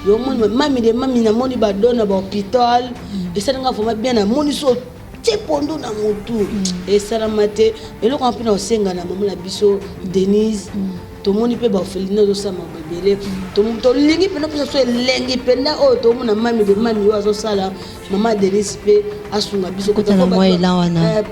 Yo mami de mami na moni ba dona ba hôpital et ça nga vraiment bien na moni so tepondo na motu et ça la maté et le rempli na senga na maman la biso Denise to moni pe ba felina do sama bebele to lingi pe na pe so lengi pe na o to mona mami de mami yo azo sala maman Denise pe asunga biso ko to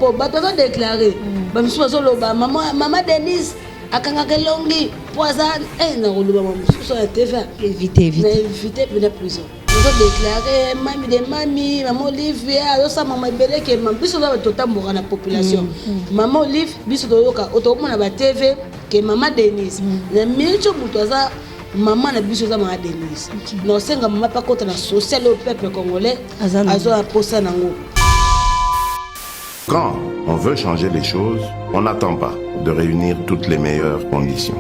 po ba to déclarer ba biso so lo ba maman Denise akanga kelongi poison na roloba maman so ya TV éviter na prison nous avons déclaré mami de mami maman Olivia azo sama mabele ke maman biso ba to tamboka na population maman Olive biso to yoka to mona ba TV que maman Denise na micho mutoza maman na biso za maman Denise no senga maman pa kota na social au peuple congolais azo aposa nango. Quand on veut changer les choses, on n'attend pas de réunir toutes les meilleures conditions.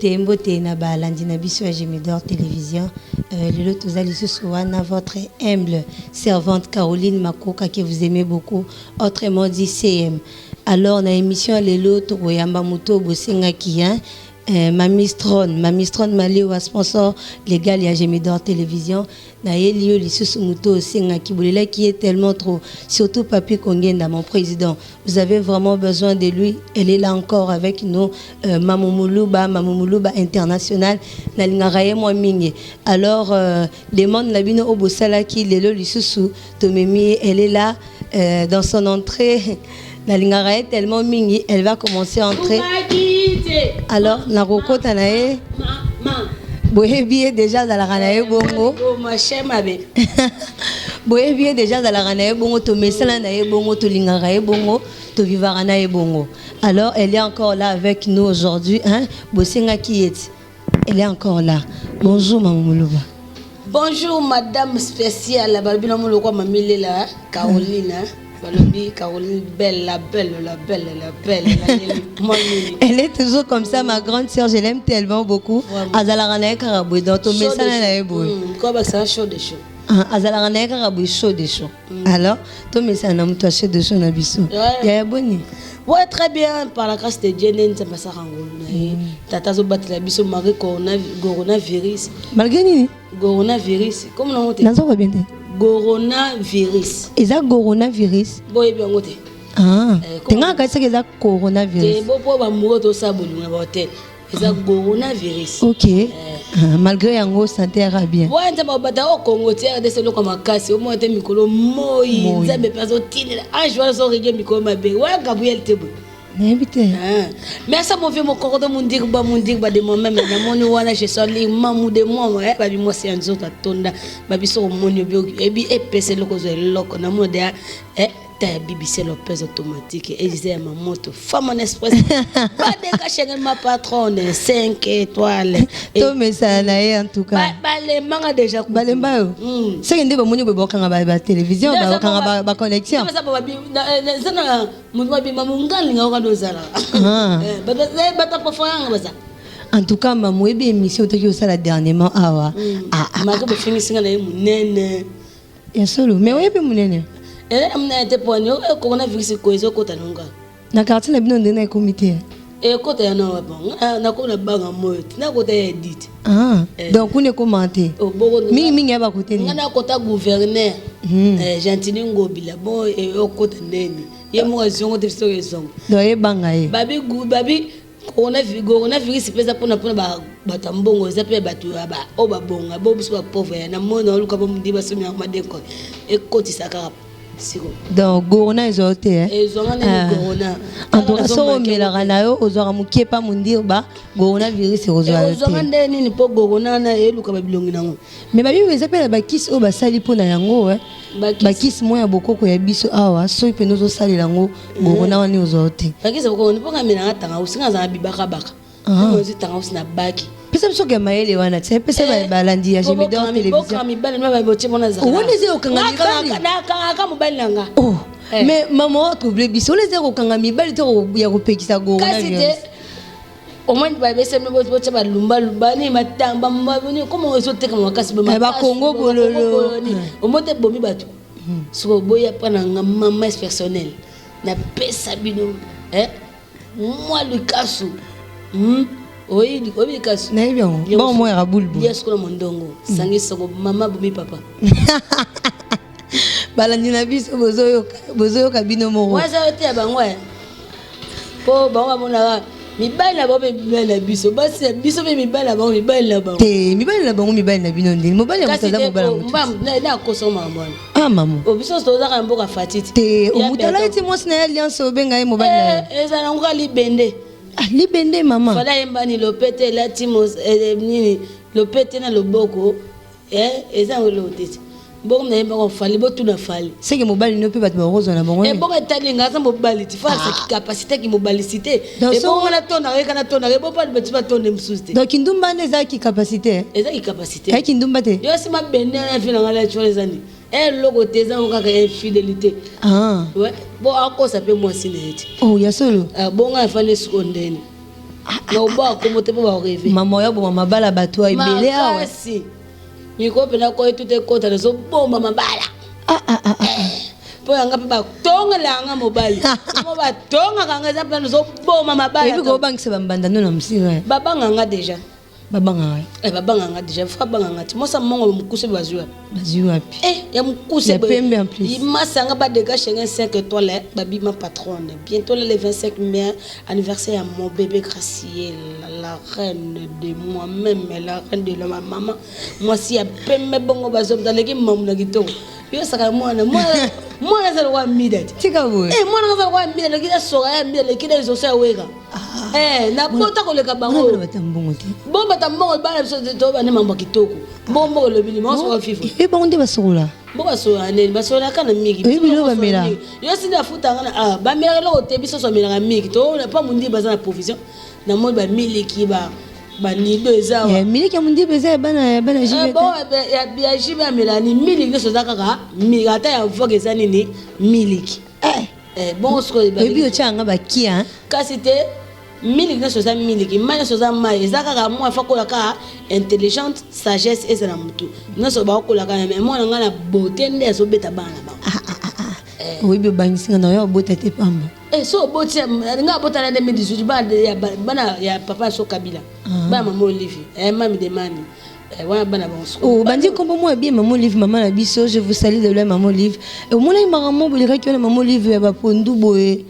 Mbote na balandi na biso ya Gemidor télévision lelo tozali wana votre humble servante Caroline Makoka que vous aimez beaucoup autrement dit CM. Alors na émission lelo to boyamba muto bosenga kiya Mamistron Mali wa sponsor légal ya Gemidor télévision na elio lisusu muto senga kibolela qui est tellement trop surtout Papi Kongenda mon président vous avez vraiment besoin de lui elle est là encore avec nous Mamumuluba international na lingaraye moi mingi alors demande la bino obosala ki lelo lisusu tomemi elle est là dans son entrée la lingaraye tellement mingi elle va commencer à entrer. Alors, na kokota na ye boye bien déjà dans la ranaye bongo ma chère ma belle boye bien déjà dans la ranaye bongo to mesala na ye bongo to lingara ye bongo to vivara na ye bongo. Alors elle est encore là avec nous aujourd'hui hein bosenga kieti elle est encore là. Bonjour maman Muluba. Bonjour madame spéciale balbino muloko mamilela Caroline. Caroline, belle. Elle est toujours comme ça, ma grande sœur. Je l'aime tellement beaucoup. Azalaranae Karabou, dans ton message, c'est un show de show. Azalaranae Karabou, chaud de chaud. Alors, ton message, on a chaud de chaud, on a bissou. Ouais, très bien. Par la grâce de Dieu, nous sommes passés à Angola. Tata Zobat, la bissou, Marie, coronavirus. Malgré coronavirus. Comment on dit? Coronavirus. Est-ce coronavirus? Boy, bien côté. Ah. Tenga kasi que ça coronavirus. C'est bon pour amoureux de ça bolu na hôtel. C'est coronavirus. OK. Malgré yango santé ara bien. Ouais, nta bata au Congo tiers de selo comme kasi au moins te mikolo moi. Nzambe paso tinela. Ah, je vois so rege mikolo mabe. Ouais, Gabriel Tebo. Mais ça mon vieux mon corps de mon dire de moi-même na moni wana je suis allé mamu de moi ba bi moi c'est un autre tonda ba bi so moni bio e bi epese loko zo loko na mo de ta BBC Lopez automatique et disait ma moto femme en express pas de cacher ma patronne 5 étoiles to mais ça na en tout cas ba manga déjà ba le mbao c'est ndé ba moni bo kanga ba télévision ba kanga ba connexion ça ba bi zana mo ba bi mamungali nga ka dozala ba ta pa fanga ba ça. En tout cas maman e bi émission to ki ça dernièrement awa ma ko fini singa na munene ya solo mais oui bi munene elle a été poignée au coronavirus cohésion côté nunga na quartier na bino ndena comité et côté na bon na ko na banga moyo na côté edit donc on est commenté mingi ba côté ni na côté gouverneur Gentili Ngobila bon et au côté ndeni ye mo zongo de so do ye banga ye babi coronavirus pesa pona batambongo za pe batu ba o babonga bo biso ba pauvre na mona luka bo mdiba so mi akoma deko e koti sakara Donc Gorona ils ont été ils ont Gorona en tout cas so melarana yo ozora mukie pa mundir ba Gorona virus ils ont été ils ont ndeni po Gorona na eluka ba bilongi nango mais ba biso ezapela ba kiss o ba sali pona yango ba kiss moya bokoko ya biso awa so ipe nozo sali lango Gorona wani ils ont été ba kiss bokoko ni ponga mina tanga usinga za bibaka baka mo zi tanga usina baki pesa biso ke maele wana tse pesa ba balandi ya Jimidor télévision boka mibale mba ba mona za woni ze okanga mibale na kanga mobile nanga oh mais maman trouble biso les zéro kanga mibale to ya kopekisa Gorona kasi te au moins ba bese mbo bocha ba lumba ni matamba mbaboni comment ils sont teka makasi ba Congo bololo au moins te bomi bato so boya pana ngama personnel na pesa bino moi le casu oui le casu na bien bon moi rabulbu yes ko mondongo sangi soko mama bomi papa balandi na biso bozoyo kabino mo waza ote bango po bango mona mibali na bango mibali na biso basi biso be mibali na bango mibali na bango te mibali na bango mibali na bino ndeni mobali ya mutaza mobali na koso mama ah maman o biso to za ka mboka fatiti te o mutala eti mwasi na alliance obenga ye mobali na eza na ngoka libende libende mama fala yembani lopete la timos nini lopete na loboko eza ngolotete bon na yemba ko fali botu na fali c'est que mobali ne peut pas te rose na bango bon etali ngasa mobali ti fa sa capacité ki mobilicité bon na tonda reka na tonda bo pas de ba tonde msuste donc kindumba neza ki capacité eza ki capacité ay kindumba te yo si ma bende na fina ngala chole zani logo teza ngoka ka infidélité ouais bon ako ça peut moi sineti oh ya solo bon nga fane skondeni na oba ko mote po ba rêver maman ya bo mabala bato ay belé awa si Niko pena ko tout est kota zo bomba mabala po yanga pe ba tonga langa mobali mo ba tonga kanga za pena zo bomba mabala ebi ko bangise bambanda no na msira baba nganga déjà baba nganga baba nganga déjà fa baba nganga ti mosa mongo mukuse bazua api ya mukuse ba pembe en plus il m'a sanga ba dégâts chez 5 étoiles babi ma patronne bientôt le 25 mai anniversaire à mon bébé Gracielle la reine de moi-même la reine de ma maman moi si ya pembe bongo bazom dans l'équipe mamuna gito yo saka mwana za wa midati tika bo mwana za wa midati kida soga ya midati kida zo sa weka na bota ko leka bango batambongo te bomba tambongo bana biso to bana mambo kitoko bombo lo bili mo so fifu bango nde basola boka so ane basola kana miki bilo bamela yo sinda futa ngana bamela lo te biso so mela miki to na pa mundi baza na provision na mo ba miliki ba nido ezawa miliki ya mundi beza bana jibe bon ya jibe melani miliki so zakaka miliki ata ya vogue ezani ni miliki bon sko ebi o changa bakia kasi te miliki na so za miliki manya so za mai ezaka mo afa kola ka intelligente sagesse ezana mutu na so ba kola ka mais mo nga na beauté nde so beta bana ba oui bi bangisinga na yo beauté te pamba so beauté nga beauté na 2018 bana ya papa so Kabila ba maman Olivier mami de mami wana bana bonso oh bandi kombo mo bien maman Olivier maman na biso je vous salue de la maman Olivier mo na maman bolira ki na maman Olivier ba pondu boye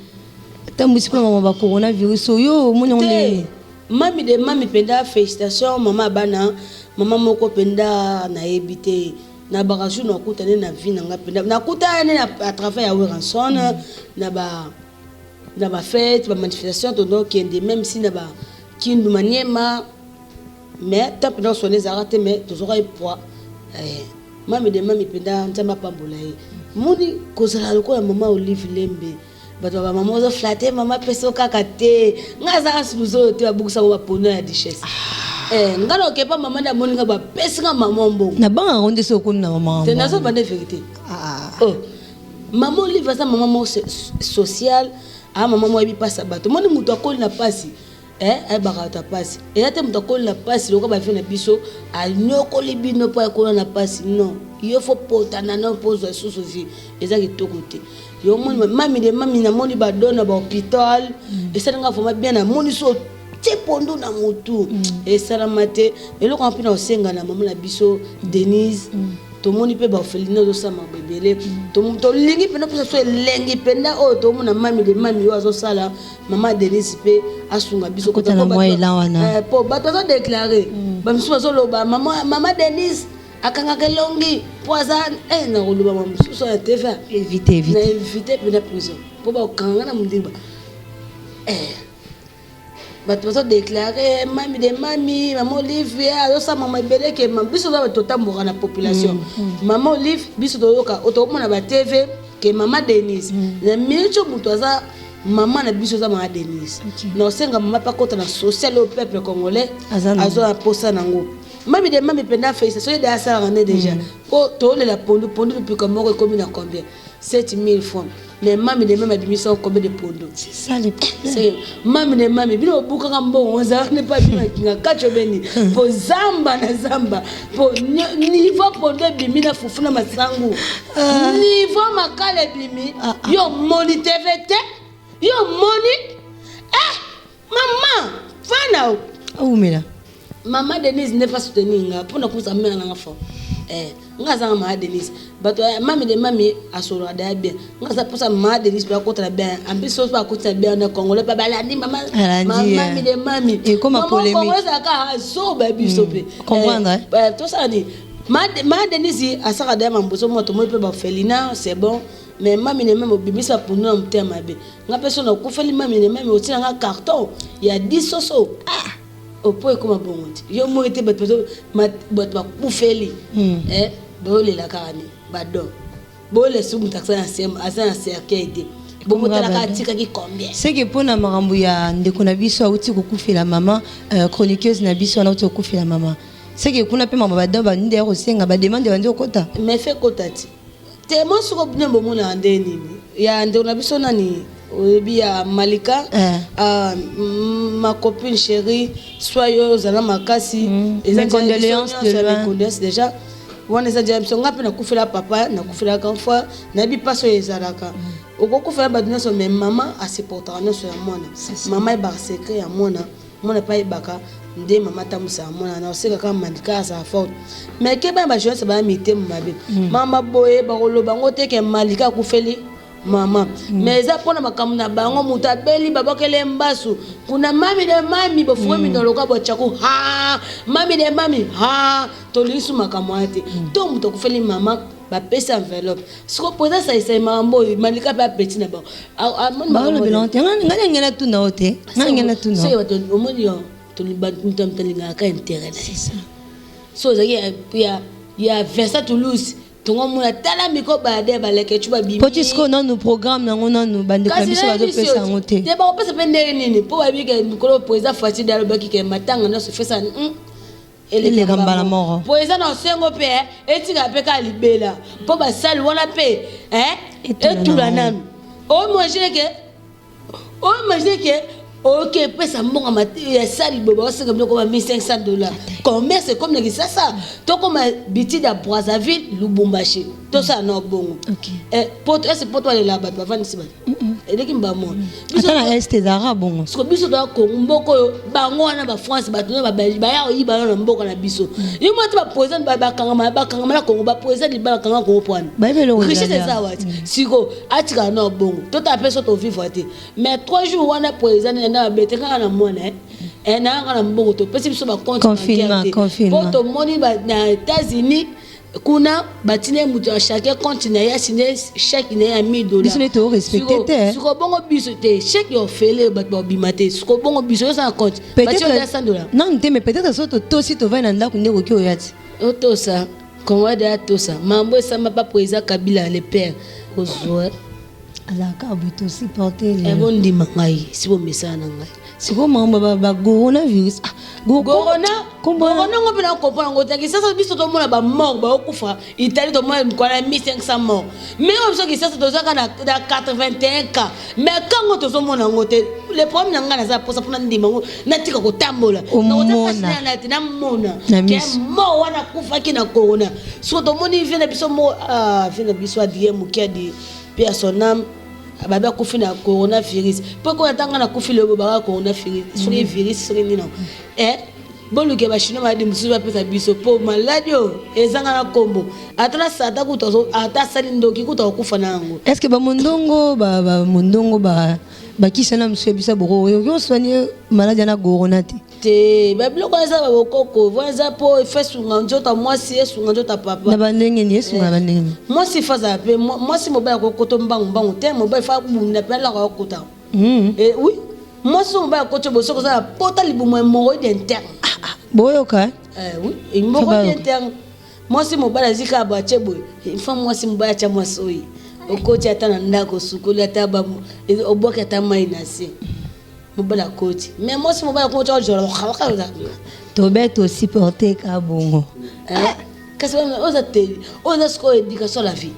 tambusi pa maman ba coronavirus yo mo nyonde mami de mami penda félicitations maman bana maman moko penda na ebité na bagasu na kutane na vie na ngapenda na kutane à travers ya Weranson na ba fête ba manifestation to donc ende même si na ba kindu maniema mais top dans son ezarate mais toujours ay poids mami de mami penda ntama pambola yi muni kozala lokola maman Olive Lembe bato ba maman zo flatter maman peso kaka te ngaza suzo te babukusa ko bapona ya richesse ngalo ke pa maman da moninga ba pesinga maman mbongo na banga ronde so ko na maman te nazo bande vérité maman Olive sa maman social maman mo yebi pasa bato moni muto akoli na pasi ay bakata pasi te muto akoli na pasi loko ba fe na biso anyoko libino po akoli na pasi non il faut potana non pose sous vie ezaki tokote yo moni mami na moni ba dona ba hôpital esalinga foma bien na moni so tepondo na mutu esalamate eloko ampina osenga na mama na biso Denise to moni pe ba felina zo sama bebele to lingi pena pesa so lengi penda o to mona mami de mami yo azo sala mama Denise pe asunga biso ko ta mo ela wana po bato zo déclarer ba misu zo loba mama Denise akangaka longi poison na koloba mosusu ya TV éviter na éviter pena prison po ba okanga na mundiba bato bazo déclarer mami de mami maman Olive azosa mama beleke biso ba totamboka na population maman Olive biso toyoka otomona ba TV ke mama Denise na micho muto aza maman na biso za mama Denise na osenga mama pa kota na social au peuple congolais azo aposa nango mami de mami penda fait ça de ça on est déjà po to le la pondu depuis comment comme na combien 7000 francs mais mami de mami bimisa combien de pondu c'est ça le problème c'est mami de mami bilo buka kambo on za ne pas bien kinga kacho beni po zamba na zamba po niveau pondu bimi na fufuna masangu niveau makale bimi yo moni TVT yo moni maman fana umela Maman Denise ne pas soutenir pour ne pas s'amener en enfant. Ngaza Maman Denise. Bato mami de mami asolo ada bien. Ngaza pour ça Maman Denise pour contre bien. Ambition pour contre bien na Congolais pas balandi maman. Mami de mami. Et comme polémique. Congolais ça ka so baby stopé. Comprendre. Tout ça dit. Maman Denise a ça da mamboso moto mo peut ba felina c'est bon. Mais mami ne même bibisa pour nous en terme be. Nga personne ko feli mami ne même aussi nga carton. Il y a 10 soso. Au point comme bon yo mo été bato ba kufeli bole la karani bado bole sumu taxa asa cercle bomo tala ka tika ki combien c'est que pour na marambo ya ndeko na biso auti ko kufela mama chroniqueuse na biso na auti ko kufela mama c'est que kuna pe mama bado ba ndé osenga ba demande bande okota mais fait kotati tellement soko bine bomo na ndeni ya ndeko na biso nani Obia Malika, ma copine chérie, soyez zana makasi, mes condoléances de loin. Déjà, on est déjà on a na kufela papa, na kufela kanfa, na bi paso ezalaka. Oko kufela badina so mais maman a se porter na so ya mona. Maman ba secret ya mona, mona pa ibaka, nde maman tamusa mona na oseka ka Malika sa faute. Mais ke ba jeune ba mité mabe. Mama boye ba koloba ngote ke Malika kufeli maman mais ça pour na makamuna bango mutabeli babakele mbasu kuna mami de mami bofuemi dans le cas bochaku mami de mami to lisu makamwate to muto kufeli maman ba pesa enveloppe siko poza ça c'est mambo Malika pa petit na ba ba le bilan ngana tu na ote ngana tu na c'est wato omonio to liba mutamtelinga ka intérêt c'est ça so ça il y a Versa Toulouse tongo muna tala miko bade baleke chuba bibi potisco non nous programme nango nanu bande kabiso ba do pesa ngote te ba pesa pende nini po ba bike mikolo poeza fati dalo baki ke matanga na so fesa ele gambala moro poeza na sengo pe etika pe ka libela po ba sali wana pe etula nanu o imagine que ok pesa mbonga mati ya sali boba oseka mloko ba $1500 commerce c'est comme ça to comme biti da Brazzaville Lubumbashi to ça no bongo poto est poto aller là-bas ba vandi siba eleki mbamo biso na est zara bongo so biso da ko mboko yo bango wana ba France ba tuna ba Belgique ba ya oyiba na mboko na biso yo moti ba president ba kangama na Congo ba president ba kangama ko pwana ba belo riche c'est ça wati siko atika no bongo to ta personne to vivre mais 3 jours wana president na beteka na mona na ngana mbongo to pesi biso ba confinement poto moni ba na États-Unis kuna batine mutu a chaque continent ya signé chèque na ya $1000 biso ne to respecter te siko bongo biso te chèque yo fele ba bimate siko bongo biso yo sa compte batio ya $100 non te mais peut-être so to si to va na ndako ndeko ki oyati oto sa konwa de atosa mambo sama pa président Kabila le père ozoe alaka buto supporter le bon di mangai si bo mesana ngai siko mambo ba coronavirus corona ngo pena comprendre ngo taki sasa biso to mona ba mort ba okufa Italie to mona kwa 1500 morts mais on sait que ça to zaka na 81 cas mais quand to so mona ngo te le problème nga na za posa pona ndima ngo natika ko tambola na mona ke mo wana kufa kina corona so to moni vient biso mo vient biso adie mukiadi personnam baba kufina coronavirus pourquoi tanga na kufile boba coronavirus sur les virus sur ni non boluke ba chino ba dimsu ba pesa biso po maladio ezanga na kombo atala sata kutozo ata sali ndoki kutokufa nango est-ce que ba mondongo ba kisa na msu bisa boro yo soigner maladie na corona te te babiloko eza babokoko voza mpo efe sunga nzota mwasi esunga nzota papa na bandenge ni esunga bandenge mwasi faza pe mwasi mobali akokoto mbangu te mobali fa bunda pe alaka akota oui mwasi mobali akoto boso kozala pota libumu hémorroïde interne boyoka oui hémorroïde interne mwasi mobali azika bache boye ifa mwasi mobali acha mwasi oyi okoti ata na ndako sukuli ata oboki ata mai na se mobali akoti mais mwasi mobali akoti ojora tobeto supporter ka bongo kasi oza te oza siko éducation la vie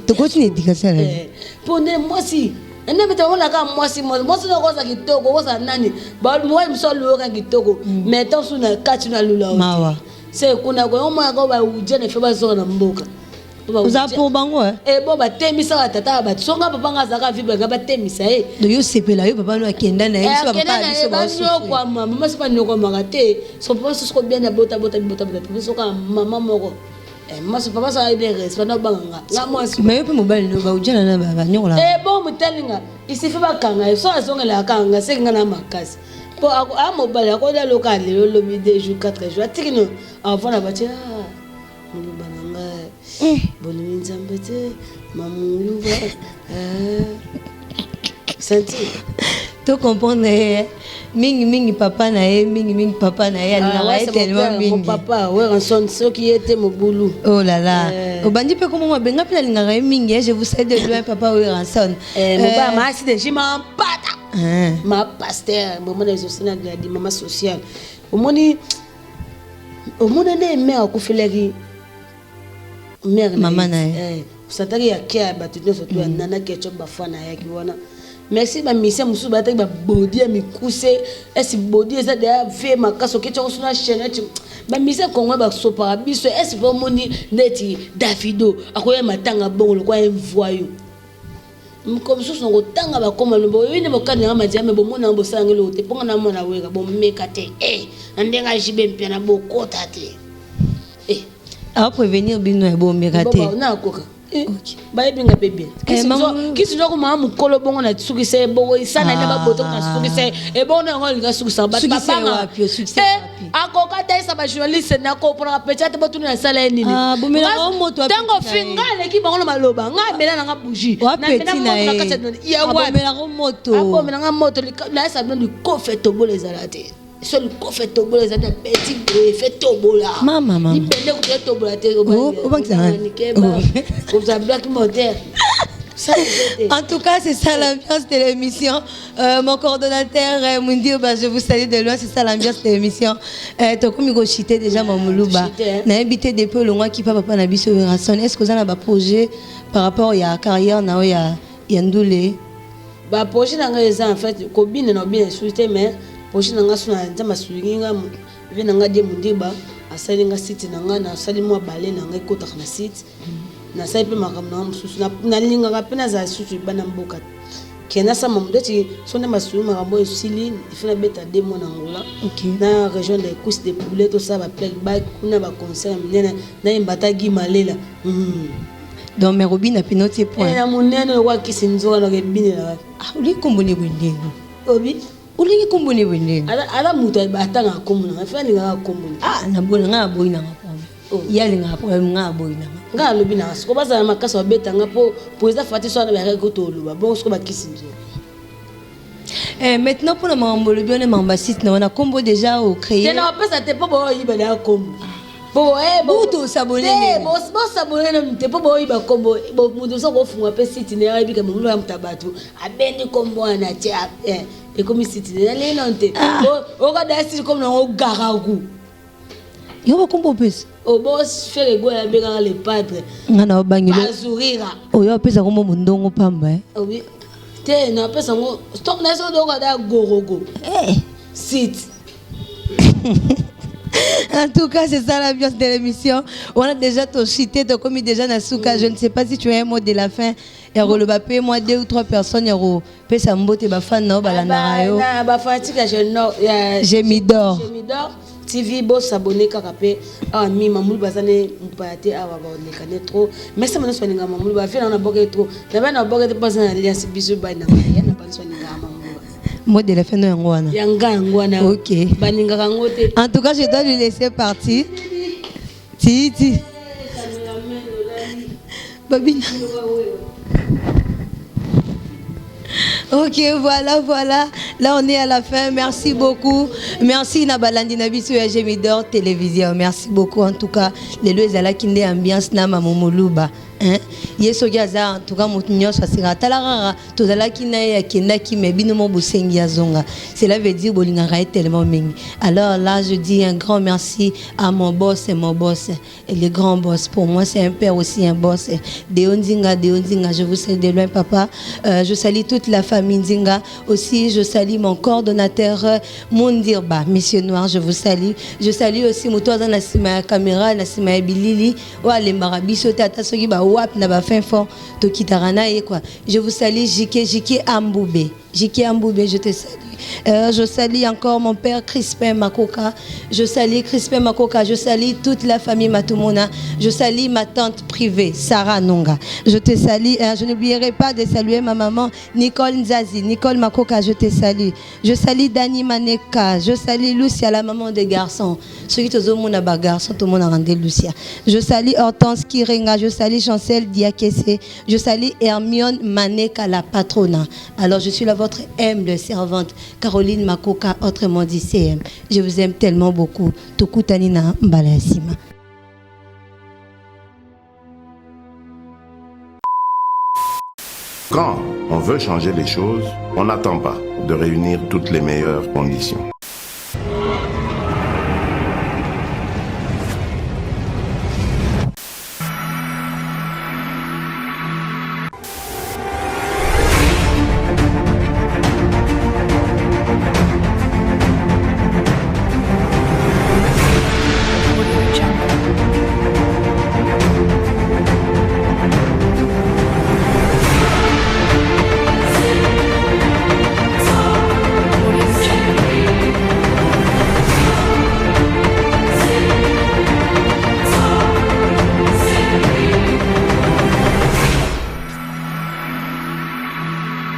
tokoti na éducation la vie pour ne mwasi ene beta wona ka mwasi na koza kitoko koza nani ba mwai msolo ka kitoko mais tant suna kati na lula mawa c'est kuna ko mwa ko ba ujene fe ba zo na mboka oza pour bango bo batemisa batata batsonga papa nga zaka vibe nga batemisa do yo sepela yo papa no akenda na yeso papa biso ba so kwa mama se pa nyoko makate so papa so bien na bota so ka mama moko maso papa sa ide respect na banga nga mwasi mais pe mobile no ba ujana na ba nyola bo mutelinga isifi bakanga so azongela kanga senga na makasi po a mobile akoda local le lobi 2 jours 4 jours atikino avant na batia bonne nzambe te mamuluba senti to comprendre mingi papa na ye mingi papa na ye alina tellement mingi papa ouais ranson ce qui était mobulu oh là là obandi pe comme moi benga pela linga mingi je vous sais de loin papa ouais ranson moba masi de jima pata ma pasteur maman des osina de la maman sociale omoni ne mère akufelaki mère maman na sataki ya kia batuno surtout nana kecho bafana ya kiwana merci ba mission musu ba taki ba body ya mikuse esi body eza de ve makaso kecho suna chaîne ba mission kongo ba sopa biso esi bomoni neti Davido akoya matanga bongo kwa envoyo comme ça son tanga ba koma no boyo ne bokana ma diame bo mona bo sangelo te ponga na mona weka bo meka te ndenga jibe mpia na bokota te a prévenir bino e bo meka te na koka ba ebinga bebe kisi nzo ma mukolo bongo na tsukise bo isana ne ba boto na tsukise e bona ngo linga tsukisa ba papa akoka ta isa ba journaliste na ko pour appeler te botu na sala nini bomela moto tango fingale ki bango na maloba nga mela na buji na mela ya wa bomela moto bomela nga moto na isa bino ko fait tobola zalate so le ko fait tobola zalate petit fait tobola mama ni pende ko fait tobola te comme ça black moteur. En tout cas, c'est ça l'ambiance de l'émission. Mon coordonnateur Mundi, je vous salue de loin. C'est ça l'ambiance de l'émission. Comme je chité déjà mon Moulouba, n'a invité des peu loin qui papa na biso rason. Est-ce que vous avez un projet par rapport à la carrière na ya Ndoulé? Ba projet na nga en fait kobine na bien souhaité mais projet na nga suna nzama sulinga vina nga de Mundiba asali nga site na nga na asali mo balé na nga kota na site. Na sai pe makambo na mususu na linga kapena za susu bana mboka kena sa mamudo ti sonde masu makambo esili ifuna beta demo na ngola na région de course de poulet to ça ba playback kuna ba concert minena na imbata gi malela donc mais Robin a pinoté point na munene wa kisinzo na ke binela uli kombone bwendeno obi uli kombone bwendeno ala muto ba tanga komuna fa ni nga kombone na bona nga boyina ngapambe yalinga problème nga boyina nga lobi na siko baza makasa beta nga po eza fati so na ba ko to luba bon siko ba kisinzo maintenant pour le mambo le bien mamba site na on a combo déjà au créer na pas ça te pas bo yiba la combo bo bo s'abonner bo s'abonner na te pas bo yiba combo bo mudo so ko funga pe site na yibi ka mulo ya mtabatu abendi combo na tia et comme site na le nonte o ka da site comme na o garagu yo ba combo pesa o boss faire go ya beka le padre ngana obangilo azurira o yo pesa kombo mundongo pamba oui te na pesa ngo stop na so do ka da gorogo site. En tout cas, c'est ça l'ambiance de l'émission. On a déjà tout cité, tout commis déjà Nasuka. Je ne sais pas si tu as un mot de la fin. Il y a le bapé, moi 2 ou 3 personnes. Il y a le Sambote, Bafan, no, Balanarayo. J'ai mis d'or. TV boss abonné kakapé ah mi mamulu bazane mpate awa ba nekane trop mais ça manaso ninga mamulu ba fait na boke trop na ba na boke pas na alliance biso ba na ya na pas so ninga mamulu Mot de la fin de Ngwana. Yanga Ngwana. Ok. Baninga Kangote. En tout cas, je dois lui laisser partir. Titi. Babina. Ok, voilà. Là, on est à la fin. Merci beaucoup. Merci Nabalandi Nabisu et Gemidor Télévision. Merci beaucoup. En tout cas, les deux ala kinde ambiance na mamomoluba. Hein? Yeso gaza en tout cas mutunyo sasira talara tozala kina ya kenda ki mebino mo busengi azonga. Cela veut dire bolinga tellement mingi. Alors là, je dis un grand merci à mon boss et le grand boss. Pour moi, c'est un père aussi un boss. Deonzinga, je vous salue de loin papa. Je salue toute la famille Nzinga. Aussi, je salue mon coordonnateur Mondirba, Monsieur Noir, je vous salue. Je salue aussi Moutoza Nasima caméra, Nasima Bilili, wa le marabiso tata soki ba wap na ba fin fort to kitarana et quoi. Je vous salue Jike Amboubé. Jike Amboubé, je te salue. Je salue encore mon père Crispin Makoka. Je salue Crispin Makoka. Je salue toute la famille Matumona. Je salue ma tante privée, Sarah Nonga. Je te salue. Je n'oublierai pas de saluer ma maman Nicole Nzazi. Nicole Makoka, je te salue. Je salue Dani Maneka. Je salue Lucia, la maman des garçons. Ceux qui te ont des garçons, tout le monde a rendu Lucia. Je salue Hortense Kirenga. Je salue Chancel Diakese. Je salue Hermione Maneka, la patrona. Alors, je suis là, votre humble servante. Caroline Makoka, autrement dit CM. Je vous aime tellement beaucoup. Tokutanina Mbalasima. Quand on veut changer les choses, on n'attend pas de réunir toutes les meilleures conditions.